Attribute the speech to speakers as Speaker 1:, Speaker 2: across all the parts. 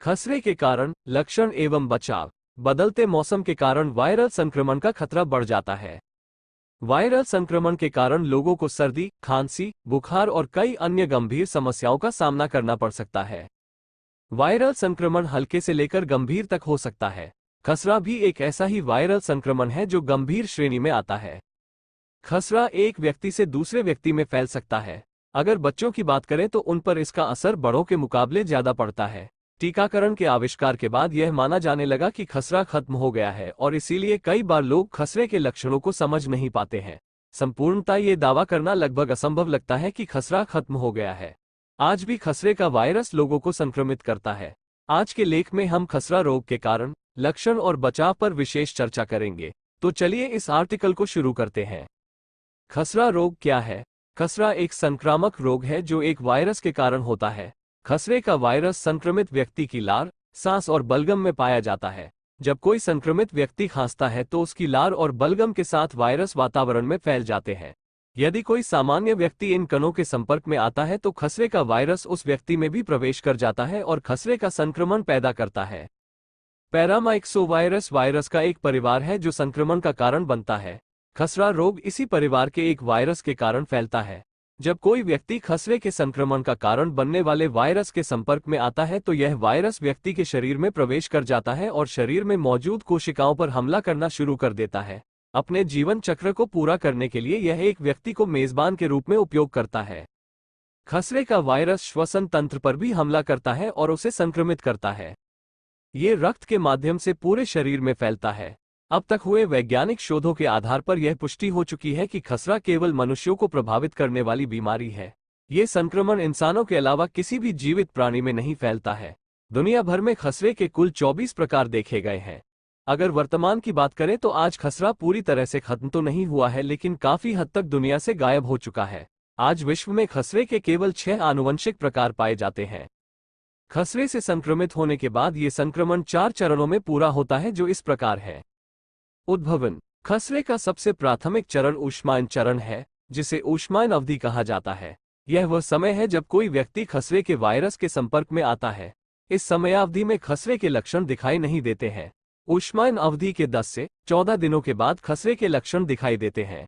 Speaker 1: खसरे के कारण लक्षण एवं बचाव। बदलते मौसम के कारण वायरल संक्रमण का खतरा बढ़ जाता है। वायरल संक्रमण के कारण लोगों को सर्दी, खांसी, बुखार और कई अन्य गंभीर समस्याओं का सामना करना पड़ सकता है। वायरल संक्रमण हल्के से लेकर गंभीर तक हो सकता है। खसरा भी एक ऐसा ही वायरल संक्रमण है जो गंभीर श्रेणी में आता है। खसरा एक व्यक्ति से दूसरे व्यक्ति में फैल सकता है। अगर बच्चों की बात करें तो उन पर इसका असर बड़ों के मुकाबले ज्यादा पड़ता है। टीकाकरण के आविष्कार के बाद यह माना जाने लगा कि खसरा खत्म हो गया है और इसीलिए कई बार लोग खसरे के लक्षणों को समझ नहीं पाते हैं। संपूर्णतः ये दावा करना लगभग असंभव लगता है कि खसरा खत्म हो गया है। आज भी खसरे का वायरस लोगों को संक्रमित करता है। आज के लेख में हम खसरा रोग के कारण, लक्षण और बचाव पर विशेष चर्चा करेंगे। तो चलिए इस आर्टिकल को शुरू करते हैं। खसरा रोग क्या है? खसरा एक संक्रामक रोग है जो एक वायरस के कारण होता है। खसरे का वायरस संक्रमित व्यक्ति की लार, सांस और बलगम में पाया जाता है। जब कोई संक्रमित व्यक्ति खांसता है तो उसकी लार और बलगम के साथ वायरस वातावरण में फैल जाते हैं। यदि कोई सामान्य व्यक्ति इन कणों के संपर्क में आता है तो खसरे का वायरस उस व्यक्ति में भी प्रवेश कर जाता है और खसरे का संक्रमण पैदा करता है। पैरामाइक्सोवायरस वायरस का एक परिवार है जो संक्रमण का कारण बनता है। खसरा रोग इसी परिवार के एक वायरस के कारण फैलता है। जब कोई व्यक्ति खसरे के संक्रमण का कारण बनने वाले वायरस के संपर्क में आता है तो यह वायरस व्यक्ति के शरीर में प्रवेश कर जाता है और शरीर में मौजूद कोशिकाओं पर हमला करना शुरू कर देता है। अपने जीवन चक्र को पूरा करने के लिए यह एक व्यक्ति को मेजबान के रूप में उपयोग करता है। खसरे का वायरस श्वसन तंत्र पर भी हमला करता है और उसे संक्रमित करता है। ये रक्त के माध्यम से पूरे शरीर में फैलता है। अब तक हुए वैज्ञानिक शोधों के आधार पर यह पुष्टि हो चुकी है कि खसरा केवल मनुष्यों को प्रभावित करने वाली बीमारी है। ये संक्रमण इंसानों के अलावा किसी भी जीवित प्राणी में नहीं फैलता है। दुनिया भर में खसरे के कुल 24 प्रकार देखे गए हैं। अगर वर्तमान की बात करें तो आज खसरा पूरी तरह से खत्म तो नहीं हुआ है, लेकिन काफी हद तक दुनिया से गायब हो चुका है। आज विश्व में खसरे के केवल 6 आनुवंशिक प्रकार पाए जाते हैं। खसरे से संक्रमित होने के बाद ये संक्रमण 4 चरणों में पूरा होता है जो इस प्रकार है। उद्भवन। खसरे का सबसे प्राथमिक चरण ऊष्मायन चरण है, जिसे ऊष्मायन अवधि कहा जाता है। यह वह समय है जब कोई व्यक्ति खसरे के वायरस के संपर्क में आता है। इस समयावधि में खसरे के लक्षण दिखाई नहीं देते हैं। ऊष्मायन अवधि के 10 से 14 दिनों के बाद खसरे के लक्षण दिखाई देते हैं।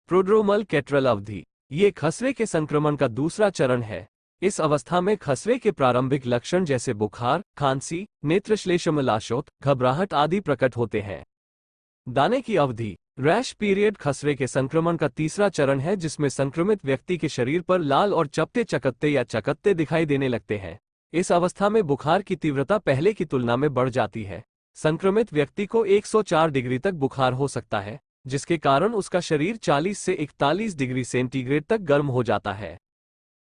Speaker 1: प्रोड्रोमल कैटरल अवधि। ये खसरे के संक्रमण का दूसरा चरण है। इस अवस्था में खसरे के प्रारंभिक लक्षण जैसे बुखार, खांसी, नेत्रश्लेष्मलाशोथ, घबराहट आदि प्रकट होते हैं। दाने की अवधि। रैश पीरियड खसरे के संक्रमण का तीसरा चरण है, जिसमें संक्रमित व्यक्ति के शरीर पर लाल और चपटे चकत्ते या चकत्ते दिखाई देने लगते हैं। इस अवस्था में बुखार की तीव्रता पहले की तुलना में बढ़ जाती है। संक्रमित व्यक्ति को 104 डिग्री तक बुखार हो सकता है, जिसके कारण उसका शरीर 40 से 41 डिग्री सेंटीग्रेड तक गर्म हो जाता है।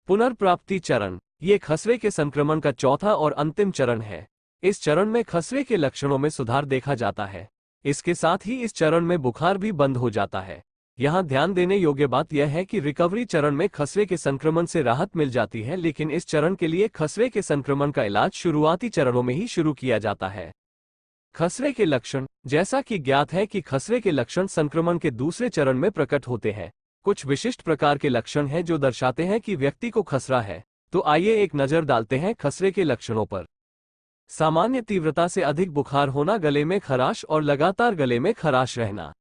Speaker 1: पुनर्प्राप्ति चरण। ये खसरे के संक्रमण का चौथा और अंतिम चरण है। इस चरण में खसरे के लक्षणों में सुधार देखा जाता है। इसके साथ ही इस चरण में बुखार भी बंद हो जाता है। यहाँ ध्यान देने योग्य बात यह है कि रिकवरी चरण में खसरे के संक्रमण से राहत मिल जाती है, लेकिन इस चरण के लिए खसरे के संक्रमण का इलाज शुरुआती चरणों में ही शुरू किया जाता है। खसरे के लक्षण। जैसा कि ज्ञात है कि खसरे के लक्षण संक्रमण के दूसरे चरण में प्रकट होते हैं। कुछ विशिष्ट प्रकार के लक्षण हैं जो दर्शाते हैं कि व्यक्ति को खसरा है। तो आइए एक नज़र डालते हैं खसरे के लक्षणों पर। सामान्य तीव्रता से अधिक बुखार होना, गले में खराश और लगातार गले में खराश रहना,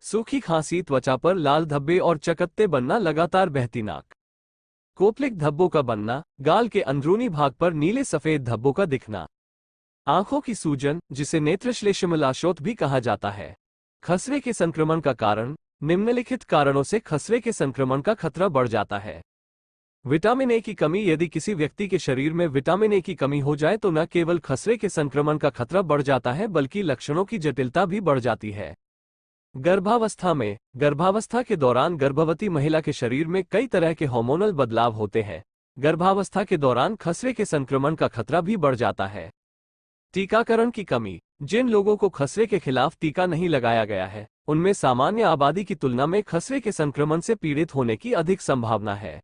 Speaker 1: सूखी खांसी, त्वचा पर लाल धब्बे और चकत्ते बनना, लगातार बहती नाक, कोपलिक धब्बों का बनना, गाल के अंदरूनी भाग पर नीले सफेद धब्बों का दिखना, आंखों की सूजन जिसे नेत्रश्लेष्मलाशोथ भी कहा जाता है। खसरे के संक्रमण का कारण। निम्नलिखित कारणों से खसरे के संक्रमण का खतरा बढ़ जाता है। विटामिन ए की कमी। यदि किसी व्यक्ति के शरीर में विटामिन ए की कमी हो जाए तो न केवल खसरे के संक्रमण का खतरा बढ़ जाता है, बल्कि लक्षणों की जटिलता भी बढ़ जाती है। गर्भावस्था में। गर्भावस्था के दौरान गर्भवती महिला के शरीर में कई तरह के हार्मोनल बदलाव होते हैं। गर्भावस्था के दौरान खसरे के संक्रमण का खतरा भी बढ़ जाता है। टीकाकरण की कमी। जिन लोगों को खसरे के खिलाफ टीका नहीं लगाया गया है, उनमें सामान्य आबादी की तुलना में खसरे के संक्रमण से पीड़ित होने की अधिक संभावना है।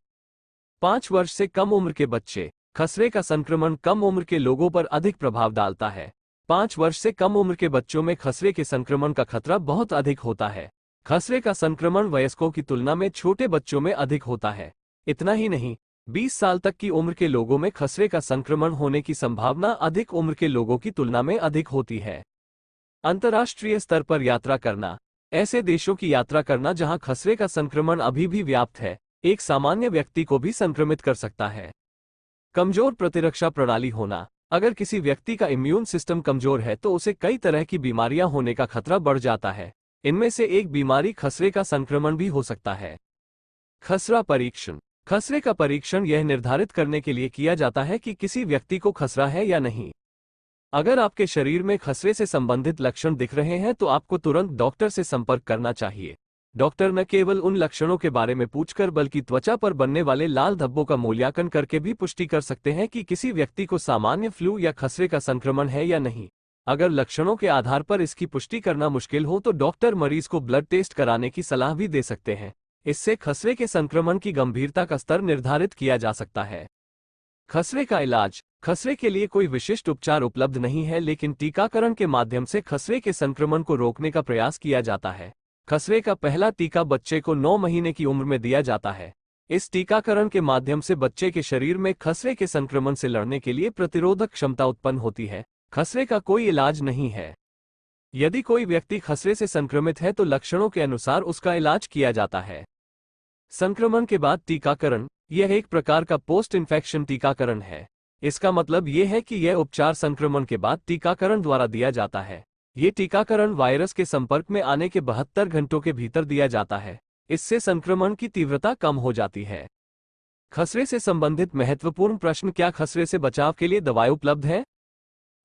Speaker 1: 5 वर्ष से कम उम्र के बच्चे। खसरे का संक्रमण कम उम्र के लोगों पर अधिक प्रभाव डालता है। 5 वर्ष से कम उम्र के बच्चों में खसरे के संक्रमण का खतरा बहुत अधिक होता है। खसरे का संक्रमण वयस्कों की तुलना में छोटे बच्चों में अधिक होता है। इतना ही नहीं, 20 साल तक की उम्र के लोगों में खसरे का संक्रमण होने की संभावना अधिक उम्र के लोगों की तुलना में अधिक होती है। अंतर्राष्ट्रीय स्तर पर यात्रा करना। ऐसे देशों की यात्रा करना जहां खसरे का संक्रमण अभी भी व्याप्त है, एक सामान्य व्यक्ति को भी संक्रमित कर सकता है। कमजोर प्रतिरक्षा प्रणाली होना। अगर किसी व्यक्ति का इम्यून सिस्टम कमजोर है तो उसे कई तरह की बीमारियां होने का खतरा बढ़ जाता है। इनमें से एक बीमारी खसरे का संक्रमण भी हो सकता है। खसरा परीक्षण। खसरे का परीक्षण यह निर्धारित करने के लिए किया जाता है कि किसी व्यक्ति को खसरा है या नहीं। अगर आपके शरीर में खसरे से संबंधित लक्षण दिख रहे हैं तो आपको तुरंत डॉक्टर से संपर्क करना चाहिए। डॉक्टर न केवल उन लक्षणों के बारे में पूछकर बल्कि त्वचा पर बनने वाले लाल धब्बों का मूल्यांकन करके भी पुष्टि कर सकते हैं कि किसी व्यक्ति को सामान्य फ्लू या खसरे का संक्रमण है या नहीं। अगर लक्षणों के आधार पर इसकी पुष्टि करना मुश्किल हो तो डॉक्टर मरीज को ब्लड टेस्ट कराने की सलाह भी दे सकते हैं। इससे खसरे के संक्रमण की गंभीरता का स्तर निर्धारित किया जा सकता है। खसरे का इलाज। खसरे के लिए कोई विशिष्ट उपचार उपलब्ध नहीं है, लेकिन टीकाकरण के माध्यम से खसरे के संक्रमण को रोकने का प्रयास किया जाता है। खसरे का पहला टीका बच्चे को 9 महीने की उम्र में दिया जाता है। इस टीकाकरण के माध्यम से बच्चे के शरीर में खसरे के संक्रमण से लड़ने के लिए प्रतिरोधक क्षमता उत्पन्न होती है। खसरे का कोई इलाज नहीं है। यदि कोई व्यक्ति खसरे से संक्रमित है तो लक्षणों के अनुसार उसका इलाज किया जाता है। संक्रमण के बाद टीकाकरण। यह एक प्रकार का पोस्ट इन्फेक्शन टीकाकरण है। इसका मतलब यह है कि यह उपचार संक्रमण के बाद टीकाकरण द्वारा दिया जाता है। ये टीकाकरण वायरस के संपर्क में आने के 72 घंटों के भीतर दिया जाता है। इससे संक्रमण की तीव्रता कम हो जाती है। खसरे से संबंधित महत्वपूर्ण प्रश्न। क्या खसरे से बचाव के लिए दवाएं उपलब्ध हैं?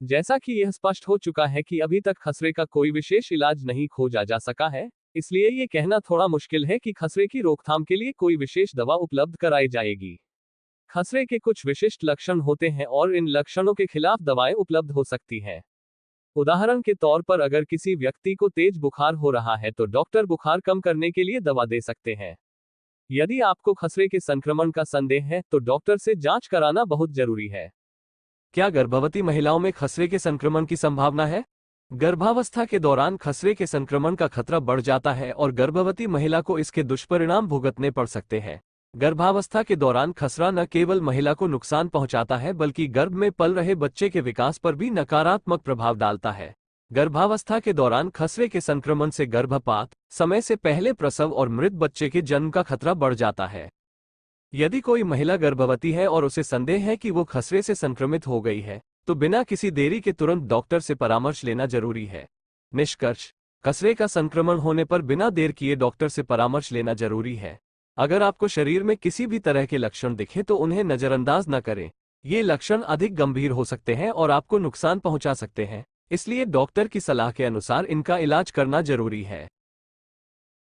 Speaker 1: जैसा कि यह स्पष्ट हो चुका है कि अभी तक खसरे का कोई विशेष इलाज नहीं खोजा जा सका है, इसलिए ये कहना थोड़ा मुश्किल है कि खसरे की रोकथाम के लिए कोई विशेष दवा उपलब्ध कराई जाएगी। खसरे के कुछ विशिष्ट लक्षण होते हैं और इन लक्षणों के खिलाफ दवाएं उपलब्ध हो सकती हैं। उदाहरण के तौर पर अगर किसी व्यक्ति को तेज बुखार हो रहा है तो डॉक्टर बुखार कम करने के लिए दवा दे सकते हैं। यदि आपको खसरे के संक्रमण का संदेह है तो डॉक्टर से जांच कराना बहुत जरूरी है। क्या गर्भवती महिलाओं में खसरे के संक्रमण की संभावना है? गर्भावस्था के दौरान खसरे के संक्रमण का खतरा बढ़ जाता है और गर्भवती महिला को इसके दुष्परिणाम भुगतने पड़ सकते हैं। गर्भावस्था के दौरान खसरा न केवल महिला को नुकसान पहुंचाता है बल्कि गर्भ में पल रहे बच्चे के विकास पर भी नकारात्मक प्रभाव डालता है। गर्भावस्था के दौरान खसरे के संक्रमण से गर्भपात, समय से पहले प्रसव और मृत बच्चे के जन्म का खतरा बढ़ जाता है। यदि कोई महिला गर्भवती है और उसे संदेह है कि वो खसरे से संक्रमित हो गई है तो बिना किसी देरी के तुरंत डॉक्टर से परामर्श लेना जरूरी है। निष्कर्ष। खसरे का संक्रमण होने पर बिना देर किए डॉक्टर से परामर्श लेना जरूरी है। अगर आपको शरीर में किसी भी तरह के लक्षण दिखे तो उन्हें नजरअंदाज न करें। ये लक्षण अधिक गंभीर हो सकते हैं और आपको नुकसान पहुंचा सकते हैं, इसलिए डॉक्टर की सलाह के अनुसार इनका इलाज करना जरूरी है।